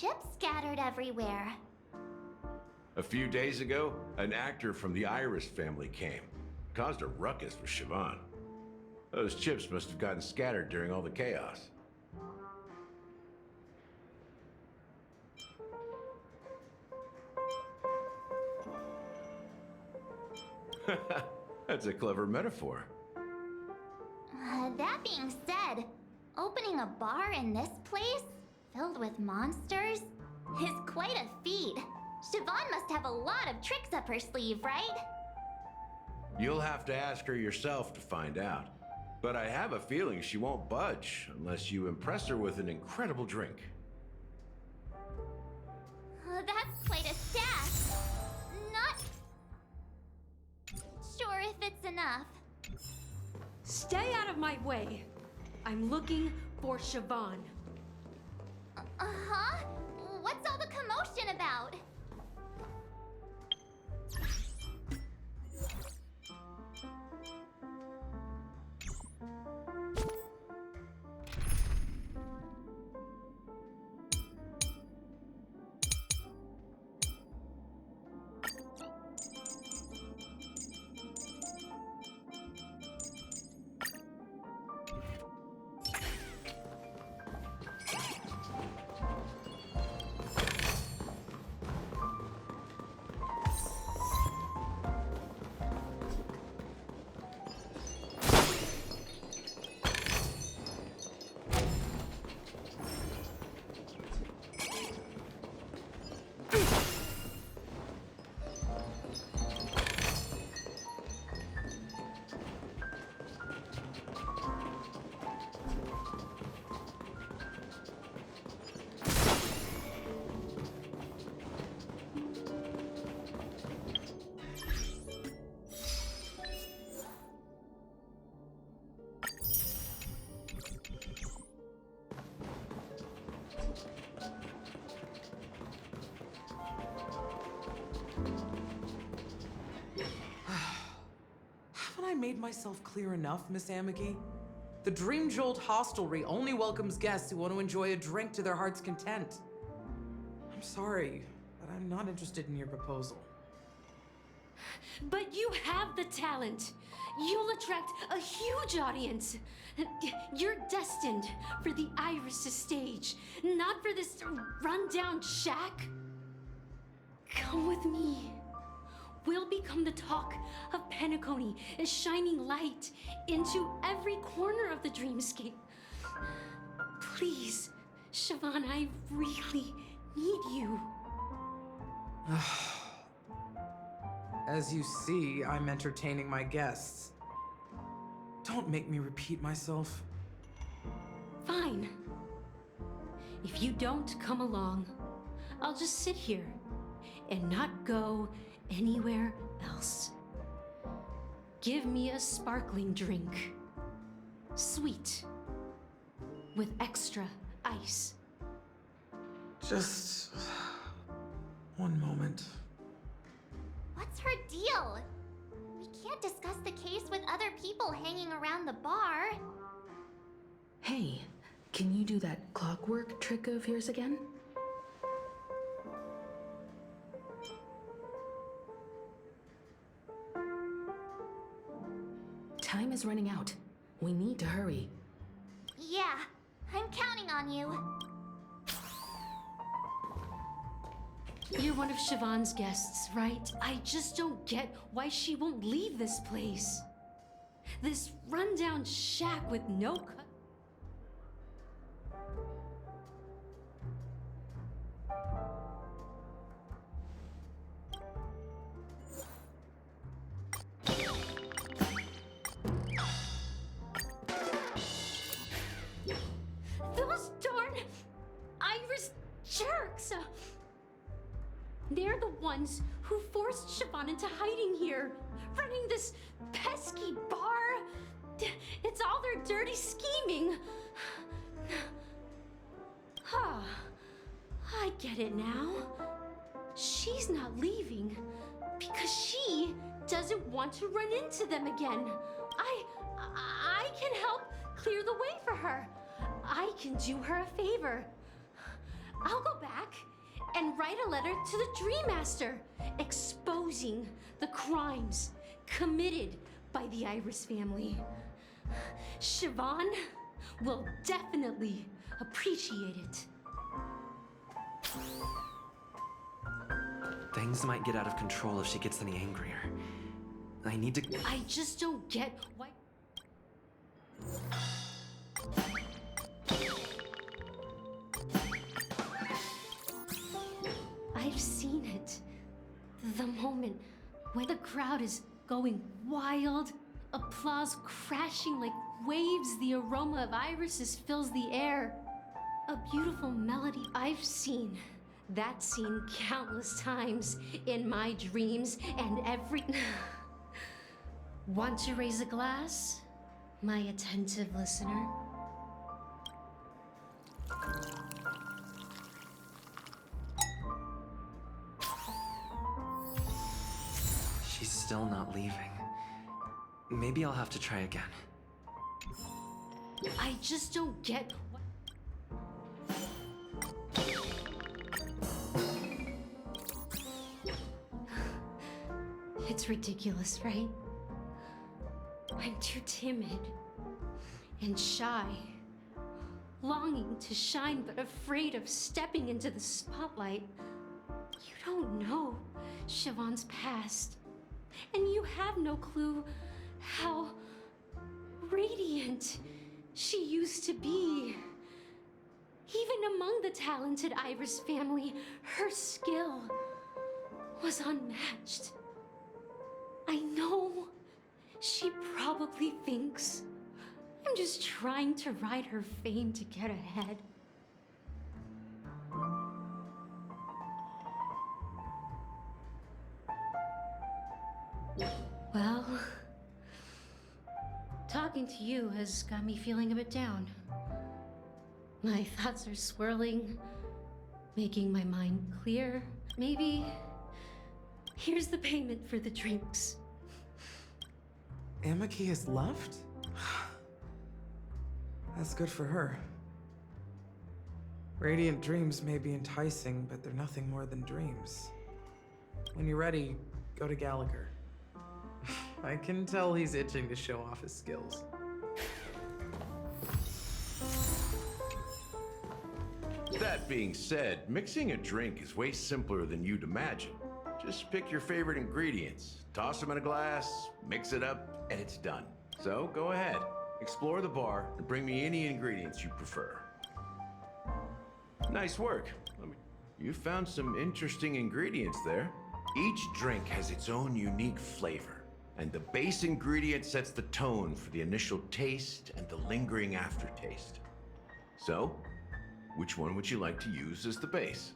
chips scattered everywhere? A few days ago, an actor from the Iris family came. Caused a ruckus with Siobhan. Those chips must have gotten scattered during all the chaos. That's a clever metaphor. That being said, opening a bar in this place, filled with monsters, is quite a feat. Siobhan must have a lot of tricks up her sleeve, right? You'll have to ask her yourself to find out. But I have a feeling she won't budge unless you impress her with an incredible drink. That's quite a stash. Not sure if it's enough. Stay out of my way. I'm looking for Siobhan. Uh-huh? What's all the commotion about? Haven't I made myself clear enough, Miss Amagi? The Dream Jolt hostelry only welcomes guests who want to enjoy a drink to their heart's content. I'm sorry, but I'm not interested in your proposal. But you have the talent. You'll attract a huge audience. You're destined for the Iris' stage, not for this rundown shack. Come with me. We'll become the talk of Penacony, a shining light into every corner of the dreamscape. Please, Siobhan, I really need you. As you see, I'm entertaining my guests. Don't make me repeat myself. Fine. If you don't come along, I'll just sit here and not go anywhere else. Give me a sparkling drink. Sweet. With extra ice. Just one moment. What's her deal? We can't discuss the case with other people hanging around the bar. Hey, can you do that clockwork trick of yours again? Time is running out. We need to hurry. Yeah, I'm counting on you. You're one of Siobhan's guests, right? I just don't get why she won't leave this place. This rundown shack with no cut. Those darn Iris jerks! They're the ones who forced Siobhan into hiding here, running this pesky bar. It's all their dirty scheming. I get it now. She's not leaving because she doesn't want to run into them again. I can help clear the way for her. I can do her a favor. I'll go back and write a letter to the Dream Master exposing the crimes committed by the Iris family. Siobhan will definitely appreciate it. Things might get out of control if she gets any angrier. I need to. I just don't get why. I've seen it. The moment when the crowd is going wild, applause crashing like waves, the aroma of irises fills the air. A beautiful melody. I've seen that scene countless times in my dreams and every... Want to raise a glass, my attentive listener? She's still not leaving. Maybe I'll have to try again. I just don't get what... It's ridiculous, right? I'm too timid and shy, longing to shine but afraid of stepping into the spotlight. You don't know Siobhan's past, and you have no clue how radiant she used to be. Even among the talented Iris family, her skill was unmatched. I know she probably thinks I'm just trying to ride her fame to get ahead. Well, talking to you has got me feeling a bit down. My thoughts are swirling, making my mind clear. Maybe here's the payment for the drinks. Amaki has left? That's good for her. Radiant dreams may be enticing, but they're nothing more than dreams. When you're ready, go to Gallagher. I can tell he's itching to show off his skills. That being said, mixing a drink is way simpler than you'd imagine. Just pick your favorite ingredients, toss them in a glass, mix it up, and it's done. So go ahead, explore the bar, and bring me any ingredients you prefer. Nice work. You found some interesting ingredients there. Each drink has its own unique flavor, and the base ingredient sets the tone for the initial taste and the lingering aftertaste. So, which one would you like to use as the base?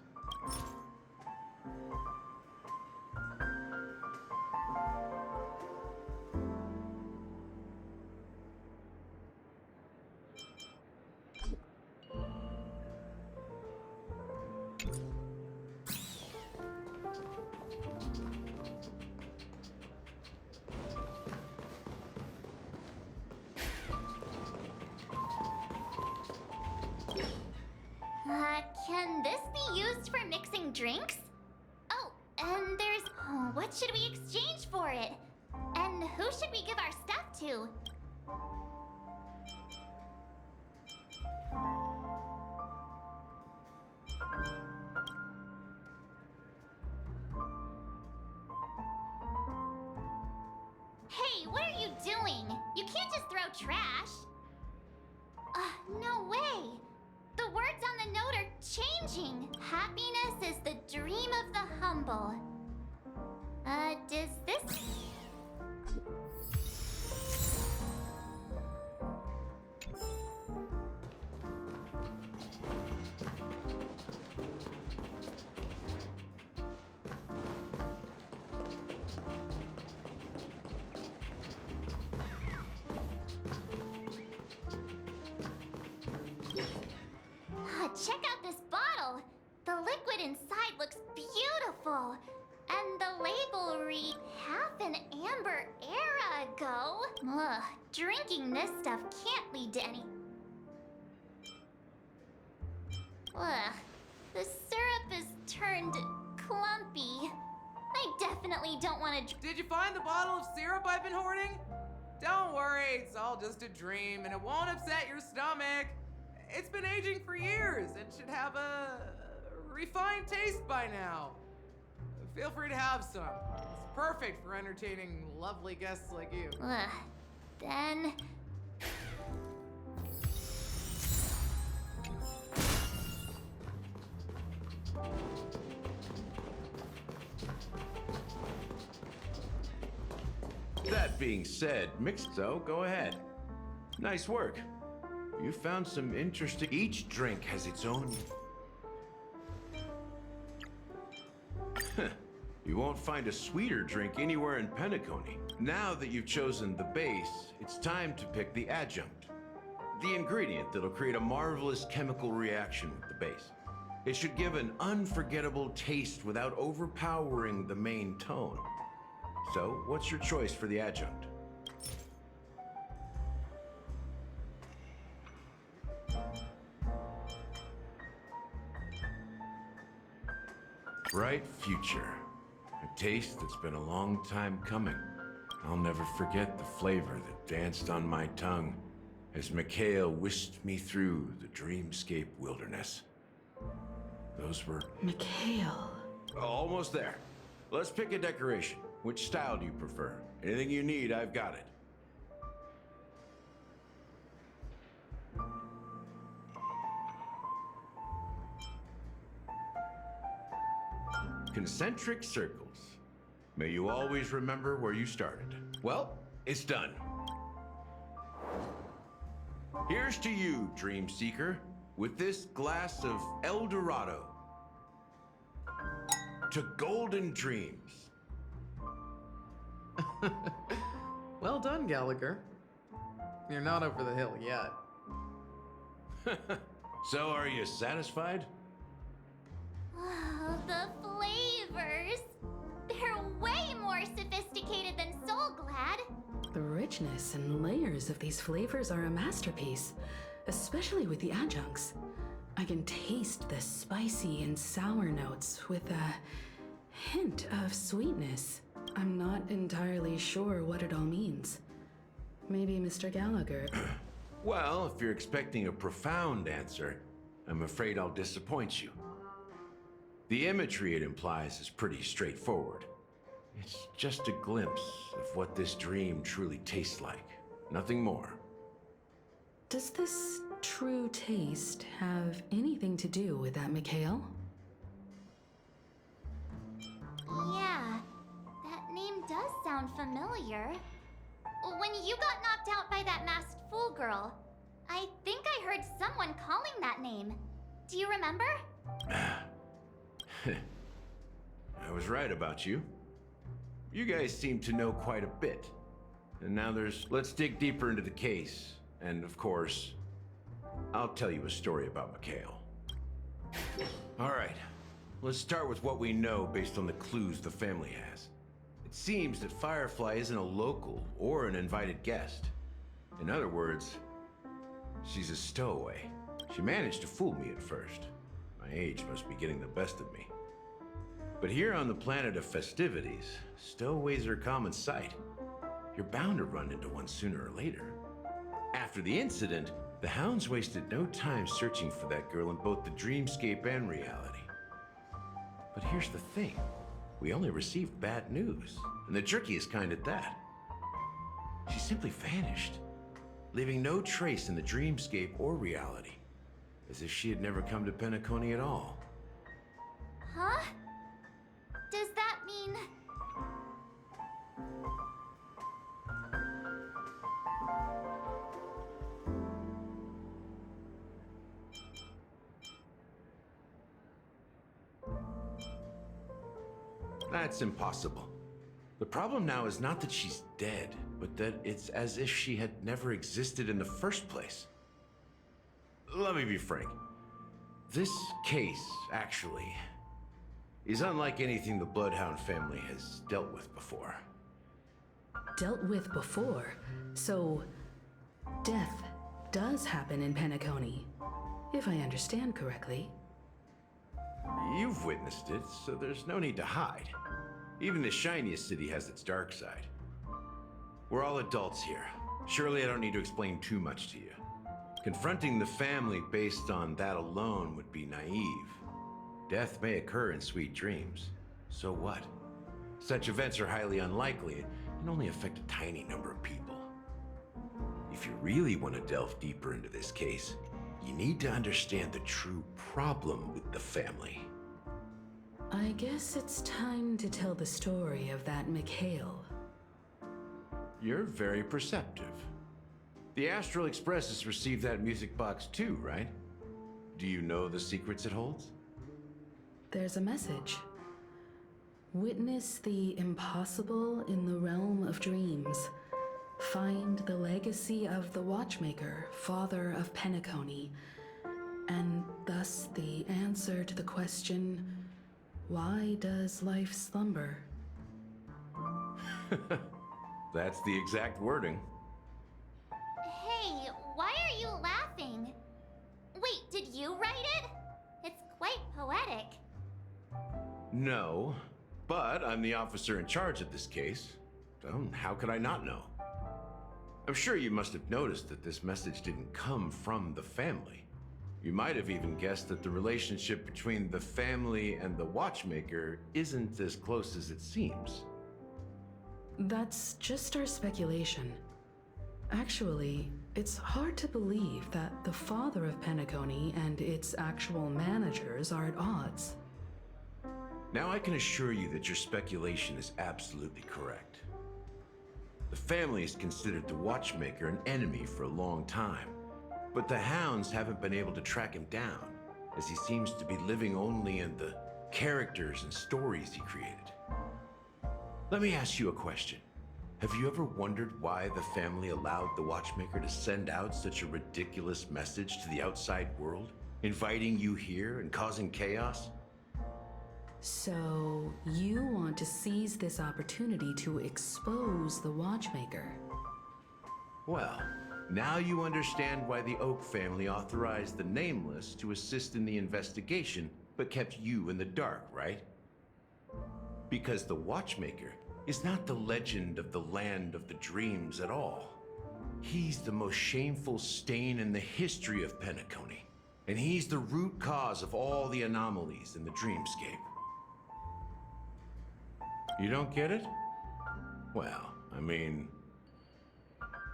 Can this be used for mixing drinks? Oh, and there's... what should we exchange for it? And who should we give our stuff to? Hey, what are you doing? You can't just throw trash. No way. The words on the note are changing. Happiness is the dream of the humble. Does this... Check out this bottle! The liquid inside looks beautiful! And the label read half an amber era ago. Ugh, drinking this stuff can't lead to any... Ugh, The syrup is turned clumpy. I definitely don't want to. Did you find the bottle of syrup I've been hoarding? Don't worry, it's all just a dream and it won't upset your stomach. It's been aging for years and should have a refined taste by now. Feel free to have some. It's perfect for entertaining lovely guests like you. Then. That being said, so go ahead. Nice work. You found some interesting. Each drink has its own. You won't find a sweeter drink anywhere in Penacony. Now that you've chosen the base, it's time to pick the adjunct. The ingredient that'll create a marvelous chemical reaction with the base. It should give an unforgettable taste without overpowering the main tone. So, what's your choice for the adjunct? Bright future. A taste that's been a long time coming. I'll never forget the flavor that danced on my tongue as Mikhail whisked me through the dreamscape wilderness. Those were... Mikhail. Almost there. Let's pick a decoration. Which style do you prefer? Anything you need, I've got it. Concentric circles. May you always remember where you started. Well, it's done. Here's to you, Dream Seeker, with this glass of El Dorado. To golden dreams. Well done, Gallagher. You're not over the hill yet. So, are you satisfied? Oh, the flavors! They're way more sophisticated than Soul Glad. The richness and layers of these flavors are a masterpiece, especially with the adjuncts. I can taste the spicy and sour notes with a hint of sweetness. I'm not entirely sure what it all means. Maybe Mr. Gallagher. Well, if you're expecting a profound answer, I'm afraid I'll disappoint you. The imagery it implies is pretty straightforward. It's just a glimpse of what this dream truly tastes like. Nothing more. Does this true taste have anything to do with that Mikhail? Yeah, that name does sound familiar. When you got knocked out by that masked fool girl, I think I heard someone calling that name. Do you remember? I was right about you. You guys seem to know quite a bit. And now let's dig deeper into the case. And of course, I'll tell you a story about Mikhail. All right, let's start with what we know based on the clues the family has. It seems that Firefly isn't a local or an invited guest. In other words, she's a stowaway. She managed to fool me at first. My age must be getting the best of me. But here on the planet of festivities, stowaways are a common sight. You're bound to run into one sooner or later. After the incident, the hounds wasted no time searching for that girl in both the dreamscape and reality. But here's the thing. We only received bad news, and the trickiest kind at that. She simply vanished, leaving no trace in the dreamscape or reality, as if she had never come to Penacony at all. Huh? Does that mean... That's impossible. The problem now is not that she's dead, but that it's as if she had never existed in the first place. Let me be frank. This case, actually, is unlike anything the Bloodhound family has dealt with before. Dealt with before, so death does happen in Penacony, if I understand correctly. You've witnessed it, so there's no need to hide. Even the shiniest city has its dark side. We're all adults here. Surely I don't need to explain too much to you. Confronting the family based on that alone would be naive. Death may occur in sweet dreams. So what? Such events are highly unlikely and only affect a tiny number of people. If you really want to delve deeper into this case, you need to understand the true problem with the family. I guess it's time to tell the story of that Mikhail. You're very perceptive. The Astral Express has received that music box too, right? Do you know the secrets it holds? There's a message. Witness the impossible in the realm of dreams. Find the legacy of the Watchmaker, father of Penacony, and thus the answer to the question, why does life slumber? That's the exact wording. Hey, why are you laughing? Wait, did you write it? It's quite poetic. No, but I'm the officer in charge of this case. So how could I not know? I'm sure you must have noticed that this message didn't come from the family. You might have even guessed that the relationship between the family and the Watchmaker isn't as close as it seems. That's just our speculation. Actually, it's hard to believe that the father of Penacony and its actual managers are at odds. Now I can assure you that your speculation is absolutely correct. The family has considered the Watchmaker an enemy for a long time, but the hounds haven't been able to track him down, as he seems to be living only in the characters and stories he created. Let me ask you a question. Have you ever wondered why the family allowed the Watchmaker to send out such a ridiculous message to the outside world, inviting you here and causing chaos? So, you want to seize this opportunity to expose the Watchmaker? Well, now you understand why the Oak family authorized the Nameless to assist in the investigation, but kept you in the dark, right? Because the Watchmaker is not the legend of the land of the dreams at all. He's the most shameful stain in the history of Penacony, and he's the root cause of all the anomalies in the dreamscape. You don't get it? Well, I mean,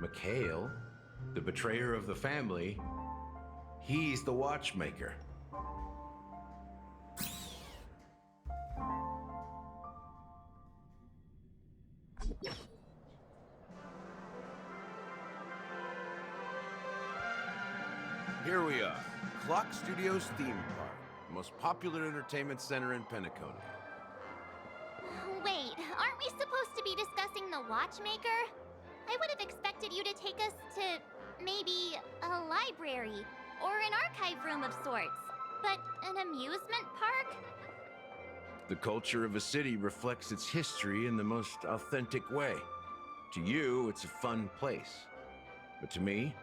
Mikhail, the betrayer of the family, he's the Watchmaker. Here we are, Clock Studios theme park, the most popular entertainment center in Penacony. Wait, aren't we supposed to be discussing the Watchmaker? I would have expected you to take us to maybe a library or an archive room of sorts. But an amusement park? The culture of a city reflects its history in the most authentic way. To you, it's a fun place. But to me,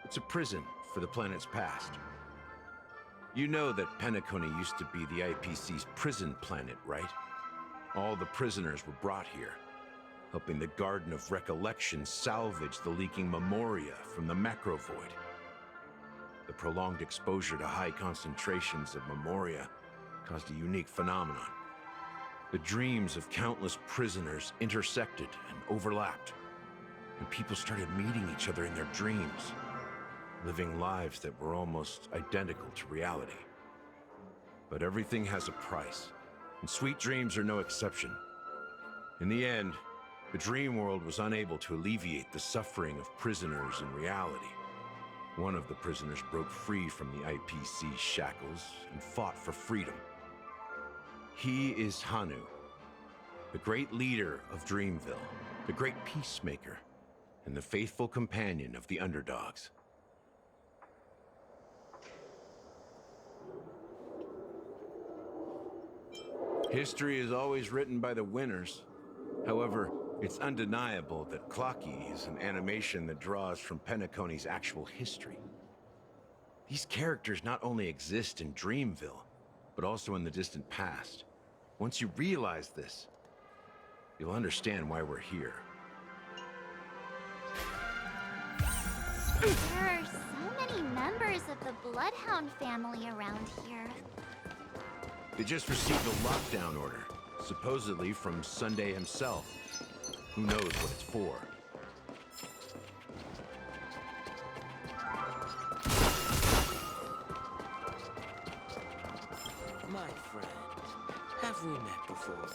it's a prison for the planet's past. You know that Penacony used to be the IPC's prison planet, right? All the prisoners were brought here, helping the Garden of Recollection salvage the leaking memoria from the macrovoid. The prolonged exposure to high concentrations of memoria caused a unique phenomenon. The dreams of countless prisoners intersected and overlapped, and people started meeting each other in their dreams, living lives that were almost identical to reality. But everything has a price, and sweet dreams are no exception. In the end, the dream world was unable to alleviate the suffering of prisoners in reality. One of the prisoners broke free from the IPC's shackles and fought for freedom. He is Hanu, the great leader of Dreamville, the great peacemaker, and the faithful companion of the underdogs. History is always written by the winners. However, it's undeniable that Clocky is an animation that draws from Penacony's actual history. These characters not only exist in Dreamville, but also in the distant past. Once you realize this, you'll understand why we're here. There are so many members of the Bloodhound family around here. They just received a lockdown order, supposedly from Sunday himself. Who knows what it's for? My friend, have we met before?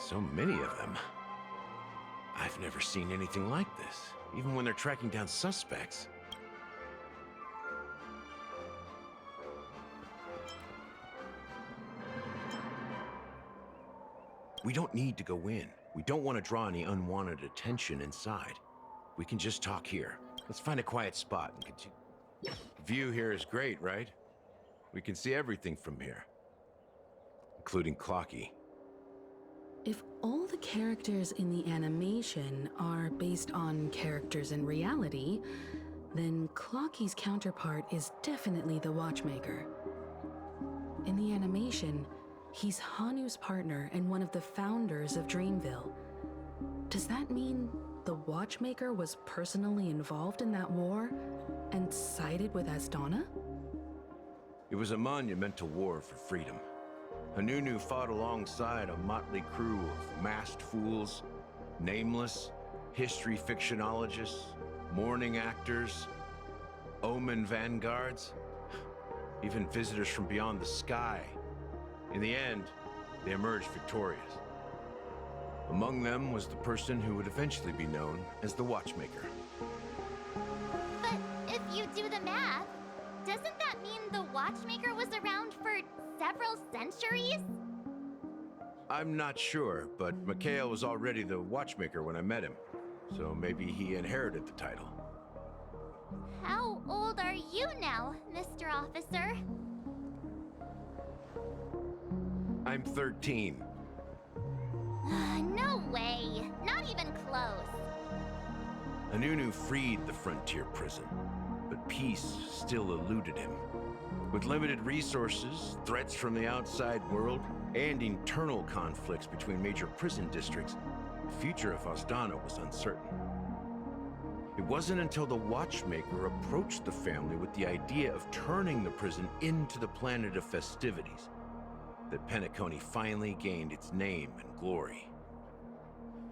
So many of them. I've never seen anything like this, even when they're tracking down suspects. We don't need to go in. We don't want to draw any unwanted attention inside. We can just talk here. Let's find a quiet spot and continue. The view here is great, right? We can see everything from here, including Clocky. If all the characters in the animation are based on characters in reality, then Clocky's counterpart is definitely the Watchmaker. In the animation, he's Hanu's partner and one of the founders of Dreamville. Does that mean the Watchmaker was personally involved in that war and sided with Asdana? It was a monumental war for freedom. Hanunu fought alongside a motley crew of masked fools, nameless, history fictionologists, mourning actors, omen vanguards, even visitors from beyond the sky. In the end, they emerged victorious. Among them was the person who would eventually be known as the Watchmaker. But if you do the math, doesn't that mean the Watchmaker was around for several centuries? I'm not sure, but Mikhail was already the Watchmaker when I met him, so maybe he inherited the title. How old are you now, Mr. Officer? I'm 13. No way. Not even close. Hanunu freed the frontier prison, but peace still eluded him. With limited resources, threats from the outside world, and internal conflicts between major prison districts, the future of Asdana was uncertain. It wasn't until the Watchmaker approached the family with the idea of turning the prison into the planet of festivities that Penacony finally gained its name and glory.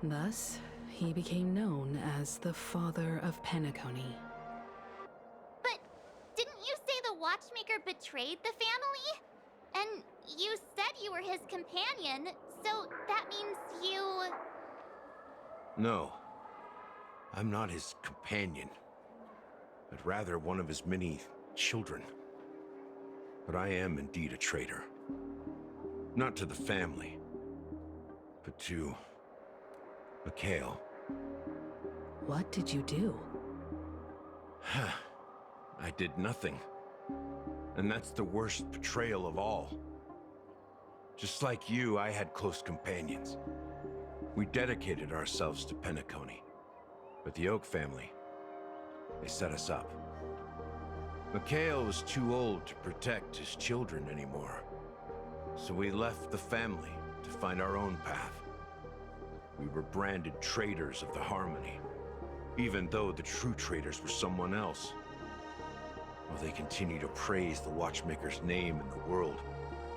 Thus, he became known as the Father of Penacony. But didn't you say the Watchmaker betrayed the family? And you said you were his companion, so that means you... No, I'm not his companion, but rather one of his many children. But I am indeed a traitor. Not to the family, but to Mikhail. What did you do? I did nothing. And that's the worst betrayal of all. Just like you, I had close companions. We dedicated ourselves to Penacony. But the Oak family, they set us up. Mikhail was too old to protect his children anymore. So we left the family to find our own path. We were branded traitors of the Harmony, even though the true traitors were someone else. While they continue to praise the Watchmaker's name in the world,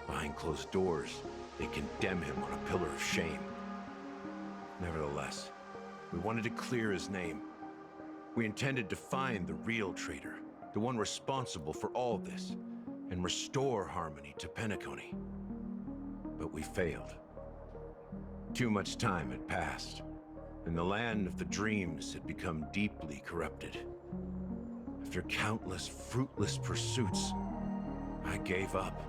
behind closed doors, they condemn him on a pillar of shame. Nevertheless, we wanted to clear his name. We intended to find the real traitor, the one responsible for all this, and restore harmony to Penacony. But we failed. Too much time had passed, and the land of the dreams had become deeply corrupted. After countless fruitless pursuits, I gave up.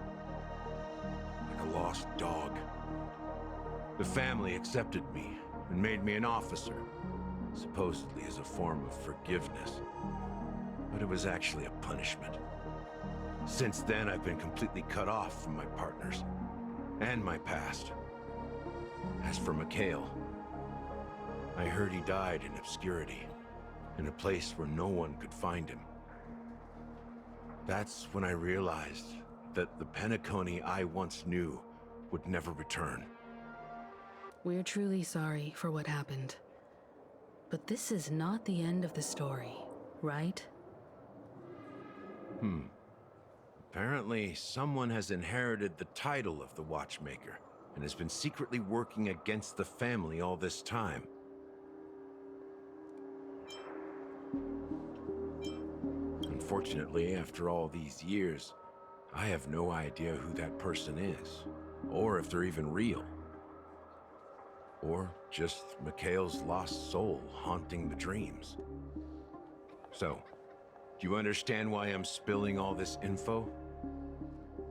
Like a lost dog. The family accepted me and made me an officer, supposedly as a form of forgiveness. But it was actually a punishment. Since then, I've been completely cut off from my partners and my past. As for Mikhail, I heard he died in obscurity, in a place where no one could find him. That's when I realized that the Penacony I once knew would never return. We're truly sorry for what happened. But this is not the end of the story, right? Apparently, someone has inherited the title of the Watchmaker and has been secretly working against the family all this time. Unfortunately, after all these years, I have no idea who that person is, or if they're even real. Or just Mikhail's lost soul haunting the dreams. So, do you understand why I'm spilling all this info?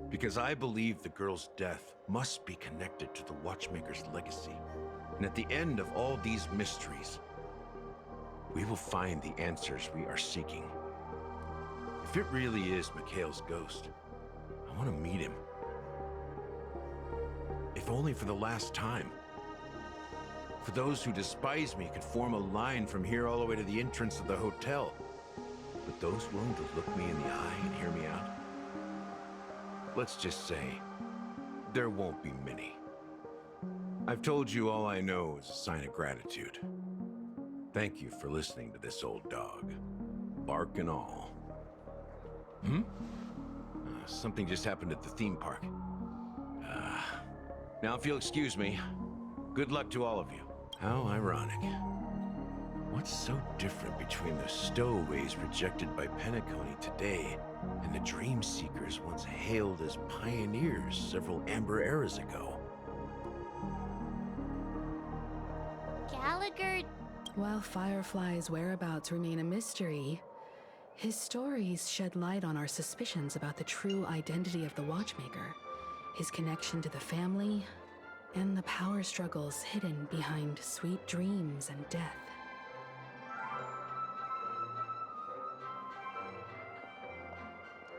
Because I believe the girl's death must be connected to the Watchmaker's legacy. And at the end of all these mysteries, we will find the answers we are seeking. If it really is Mikhail's ghost, I want to meet him. If only for the last time. For those who despise me could form a line from here all the way to the entrance of the hotel. But those willing to look me in the eye and hear me out, let's just say, there won't be many. I've told you all I know is a sign of gratitude. Thank you for listening to this old dog. Bark and all. Something just happened at the theme park. Now if you'll excuse me, good luck to all of you. How ironic. What's so different between the stowaways rejected by Penacony today and the dream seekers once hailed as pioneers several Amber eras ago? Gallagher... While Firefly's whereabouts remain a mystery, his stories shed light on our suspicions about the true identity of the Watchmaker, his connection to the family, and the power struggles hidden behind sweet dreams and death.